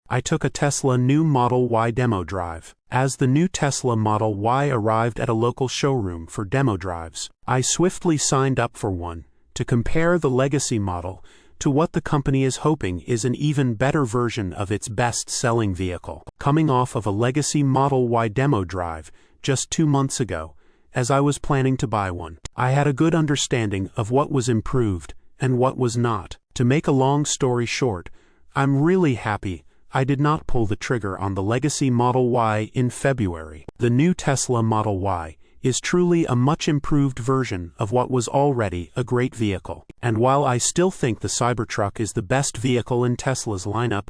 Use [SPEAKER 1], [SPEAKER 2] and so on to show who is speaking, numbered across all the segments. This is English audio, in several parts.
[SPEAKER 1] I took a Tesla new Model Y demo drive. As the new Tesla Model Y arrived at a local showroom for demo drives, I swiftly signed up for one to compare the legacy model to what the company is hoping is an even better version of its best-selling vehicle. Coming off of a legacy Model Y demo drive just 2 months ago, as I was planning to buy one, I had a good understanding of what was improved and what was not. To make a long story short, I'm really happy I did not pull the trigger on the legacy Model Y in February. The new Tesla Model Y is truly a much improved version of what was already a great vehicle. And while I still think the Cybertruck is the best vehicle in Tesla's lineup,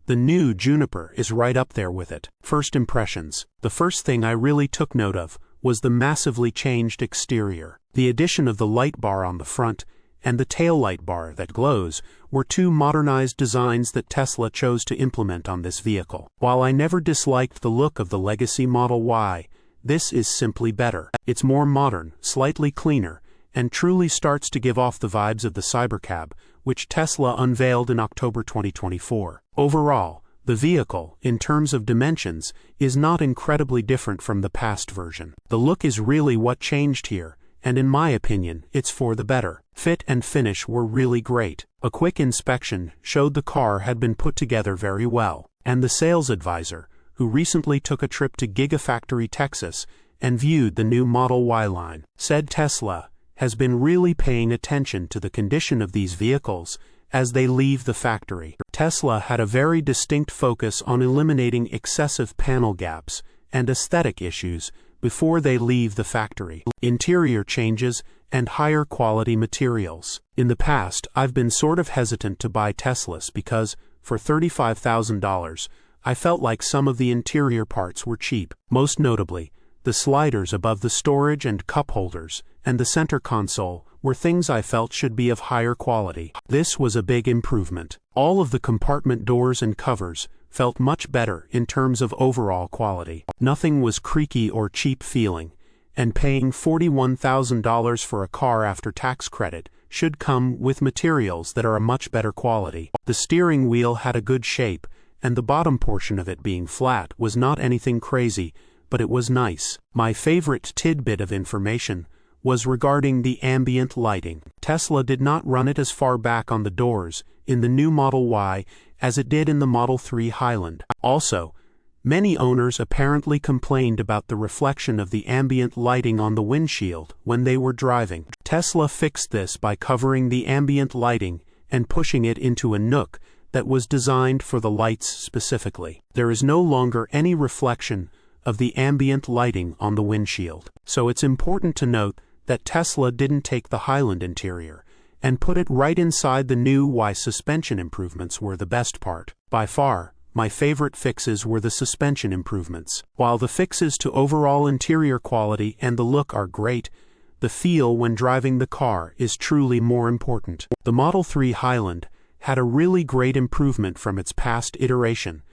[SPEAKER 1] the new Juniper is right up there with it. First impressions. The first thing I really took note of was the massively changed exterior. The addition of the light bar on the front and the taillight bar that glows were two modernized designs that Tesla chose to implement on this vehicle. While I never disliked the look of the legacy Model Y, this is simply better. It's more modern, slightly cleaner, and truly starts to give off the vibes of the Cybercab, which Tesla unveiled in October 2024. Overall, the vehicle, in terms of dimensions, is not incredibly different from the past version. The look is really what changed here, and in my opinion, it's for the better. Fit and finish were really great. A quick inspection showed the car had been put together very well, and the sales advisor, who recently took a trip to Gigafactory, Texas, and viewed the new Model Y line, said Tesla has been really paying attention to the condition of these vehicles as they leave the factory. Tesla had a very distinct focus on eliminating excessive panel gaps and aesthetic issues before they leave the factory. Interior changes and higher quality materials. In the past, I've been sort of hesitant to buy Teslas because, for $35,000, I felt like some of the interior parts were cheap. Most notably, the sliders above the storage and cup holders and the center console were things I felt should be of higher quality. This was a big improvement. All of the compartment doors and covers felt much better in terms of overall quality. Nothing was creaky or cheap feeling, and paying $41,000 for a car after tax credit should come with materials that are a much better quality. The steering wheel had a good shape, and the bottom portion of it being flat was not anything crazy, but it was nice. My favorite tidbit of information was regarding the ambient lighting. Tesla did not run it as far back on the doors in the new Model Y as it did in the Model 3 Highland. Also, many owners apparently complained about the reflection of the ambient lighting on the windshield when they were driving. Tesla fixed this by covering the ambient lighting and pushing it into a nook that was designed for the lights specifically. There is no longer any reflection of the ambient lighting on the windshield. So it's important to note that Tesla didn't take the Highland interior and put it right inside the new Y. Suspension improvements were the best part. By far, my favorite fixes were the suspension improvements. While the fixes to overall interior quality and the look are great, the feel when driving the car is truly more important. The Model 3 Highland had a really great improvement from its past iteration,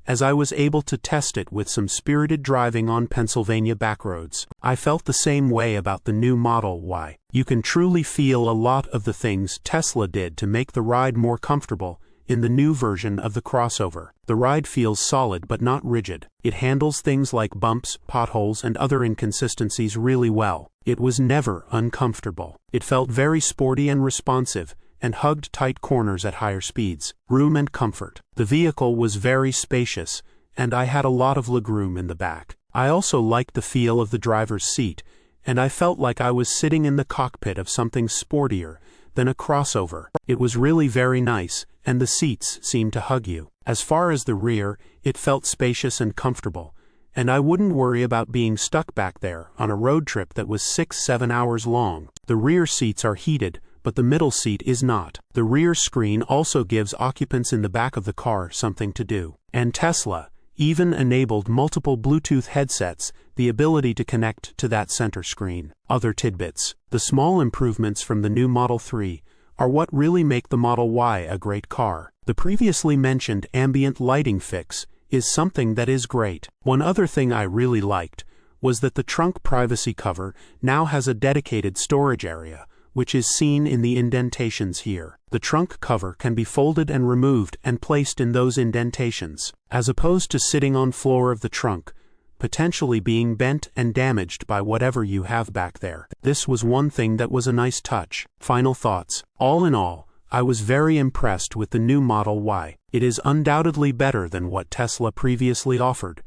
[SPEAKER 1] as I was able to test it with some spirited driving on Pennsylvania backroads. I felt the same way about the new Model Y. You can truly feel a lot of the things Tesla did to make the ride more comfortable in the new version of the crossover. The ride feels solid but not rigid. It handles things like bumps, potholes, and other inconsistencies really well. It was never uncomfortable. It felt very sporty and responsive, and hugged tight corners at higher speeds. Room and comfort. The vehicle was very spacious, and I had a lot of legroom in the back. I also liked the feel of the driver's seat, and I felt like I was sitting in the cockpit of something sportier than a crossover. It was really very nice, and the seats seemed to hug you. As far as the rear, it felt spacious and comfortable, and I wouldn't worry about being stuck back there on a road trip that was 6-7 hours long. The rear seats are heated, but the middle seat is not. The rear screen also gives occupants in the back of the car something to do. And Tesla even enabled multiple Bluetooth headsets, the ability to connect to that center screen. Other tidbits. The small improvements from the new Model 3 are what really make the Model Y a great car. The previously mentioned ambient lighting fix is something that is great. One other thing I really liked was that the trunk privacy cover now has a dedicated storage area, which is seen in the indentations here. The trunk cover can be folded and removed and placed in those indentations, as opposed to sitting on floor of the trunk, potentially being bent and damaged by whatever you have back there. This was one thing that was a nice touch. Final thoughts. All in all, I was very impressed with the new Model Y. It is undoubtedly better than what Tesla previously offered,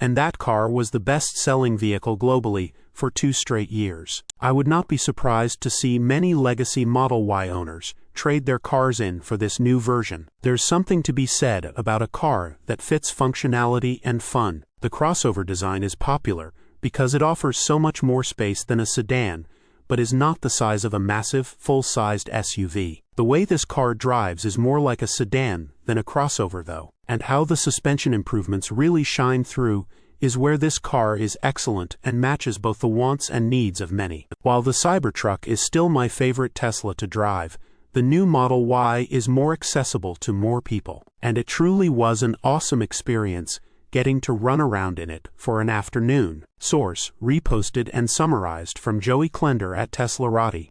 [SPEAKER 1] and that car was the best-selling vehicle globally for 2 straight years. I would not be surprised to see many legacy Model Y owners trade their cars in for this new version. There's something to be said about a car that fits functionality and fun. The crossover design is popular because it offers so much more space than a sedan, but is not the size of a massive, full-sized SUV. The way this car drives is more like a sedan than a crossover though, and how the suspension improvements really shine through is where this car is excellent and matches both the wants and needs of many. While the Cybertruck is still my favorite Tesla to drive, the new Model Y is more accessible to more people, and it truly was an awesome experience getting to run around in it for an afternoon. Source: reposted and summarized from Joey Klender at teslarati.